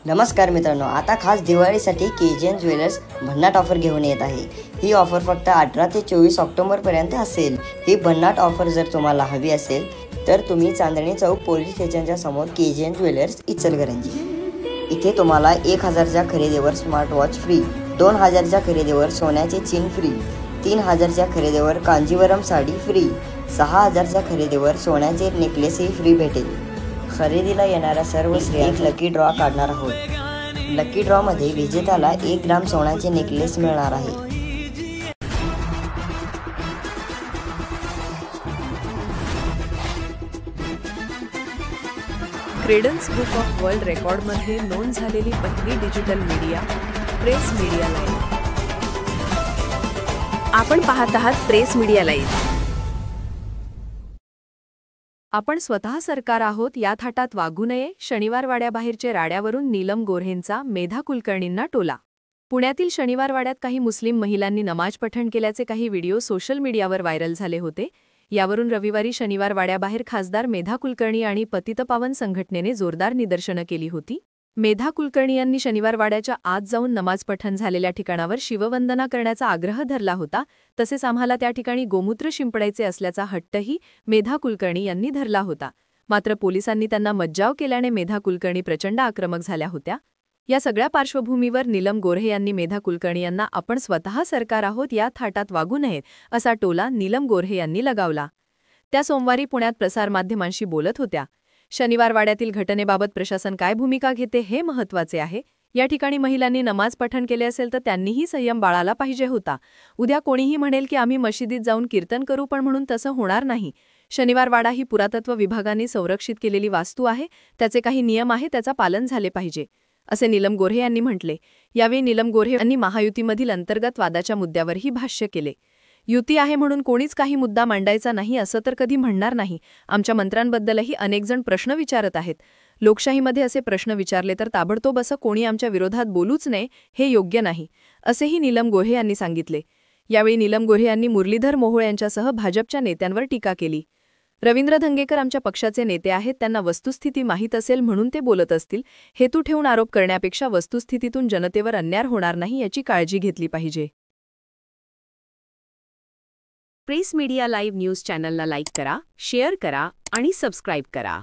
नमस्कार मित्रांनो, आता खास दिवाळीसाठी केजीएन ज्वेलर्स भन्नाट ऑफर घेऊन येत आहे। ही ऑफर फक्त 18 ते 24 ऑक्टोबर पर्यंत असेल। ही भन्नाट ऑफर जर तुम्हाला हवी असेल तर तुम्ही चांदणी चौक पोलीस स्टेशनच्या समोर केजीएन ज्वेलर्स इचलकरंजी इथे तुम्हाला 1000च्या खरेदीवर स्मार्ट वॉच फ्री, 2000च्या खरेदीवर सोन्याचे चेन फ्री, 3000च्या खरेदीवर कांजीवरम साडी फ्री, 6000च्या खरेदीवर सोन्याचे नेकलेसही फ्री भेटेल। खरेदीला येणाऱ्या सर्व स्त्रियांना लकी ड्रॉ काढणार आहोत। लकी ड्रॉ मध्ये विजेत्याला 1 ग्राम सोन्याचे नेकलेस मिळणार आहे। क्रेडन्स बुक ऑफ वर्ल्ड रेकॉर्डमध्ये नोंद झालेली पहिली digital media press media live. आपण पाहत आहात प्रेस मीडिया लाईव्ह। आपण स्वतः सरकार आहोत या थाटात वागू नये। शनिवार वाड्याबाहेरचे राड्यावरून नीलम गोऱ्हेंचा मेधा कुलकर्णींना टोला। पुण्यातील शनिवार वाड्यात काही मुस्लिम महिलांनी नमाज पठण केल्याचे काही व्हिडिओ सोशल मीडियावर व्हायरल झाले होते। यावरून रविवारी शनिवार वाड्याबाहेर खासदार मेधा कुलकर्णी आणि पतितपावन संघटनेने जोरदार निदर्शनं केली होती। मेधा कुलकर्णी यांनी शनिवार वाड्याच्या आत जाऊन नमाज पठण झालेल्या ठिकाणावर शिववंदना करण्याचा आग्रह धरला होता। तसेच आम्हाला त्या ठिकाणी गोमूत्र शिंपडायचे असल्याचा हट्टही मेधा कुलकर्णी यांनी धरला होता। मात्र पोलिसांनी त्यांना मज्जाव केल्याने मेधा कुलकर्णी प्रचंड आक्रमक झाल्या होत्या। या सगळ्या पार्श्वभूमीवर नीलम गोऱ्हे यांनी मेधा कुलकर्णी यांना आपण स्वतः सरकार आहोत या थाटात वागू नयेत असा टोला नीलम गोऱ्हे यांनी लगावला। त्या सोमवारी पुण्यात प्रसारमाध्यमांशी बोलत होत्या। शनिवार वाड्यातील घटनेबाबत प्रशासन काय भूमिका घेते हे महत्त्वाचे आहे। या ठिकाणी महिलांनी नमाज पठण केले असेल तर त्यांनीही संयम बाळाला पाहिजे होता। उद्या कोणीही म्हणेल की आम्ही मशिदीत जाऊन कीर्तन करू, पण म्हणून तसं होणार नाही। शनिवार वाडा ही पुरातत्व विभागाने संरक्षित केलेली वास्तू आहे, त्याचे काही नियम आहे, त्याचा पालन झाले पाहिजे असे नीलम गोऱ्हे यांनी म्हटले। यावेळी नीलम गोऱ्हे यांनी महायुतीमधील अंतर्गत वादाच्या मुद्द्यावरही भाष्य केले। युती आहे म्हणून कोणीच काही मुद्दा मांडायचा नाही असं तर कधी म्हणणार नाही। आमच्या मंत्र्यांबद्दलही अनेक जण प्रश्न विचारत आहेत। लोकशाहीमध्ये असे प्रश्न विचारले तर ताबडतोब असं कोणी आमच्या विरोधात बोलूच नये, हे योग्य नाही असेही नीलम गोऱ्हे यांनी सांगितले। यावेळी नीलम गोऱ्हे यांनी मुरलीधर मोहोळ यांच्यासह भाजपच्या नेत्यांवर टीका केली। रवींद्र धंगेकर आमच्या पक्षाचे नेते आहेत, त्यांना वस्तुस्थिती माहीत असेल म्हणून ते बोलत असतील। हेतू ठेवून आरोप करण्यापेक्षा वस्तुस्थितीतून जनतेवर अन्याय होणार नाही याची काळजी घेतली पाहिजे। प्रेस मीडिया लाईव्ह न्यूज चॅनलला लाईक करा, शेअर करा आणि सबस्क्राईब करा।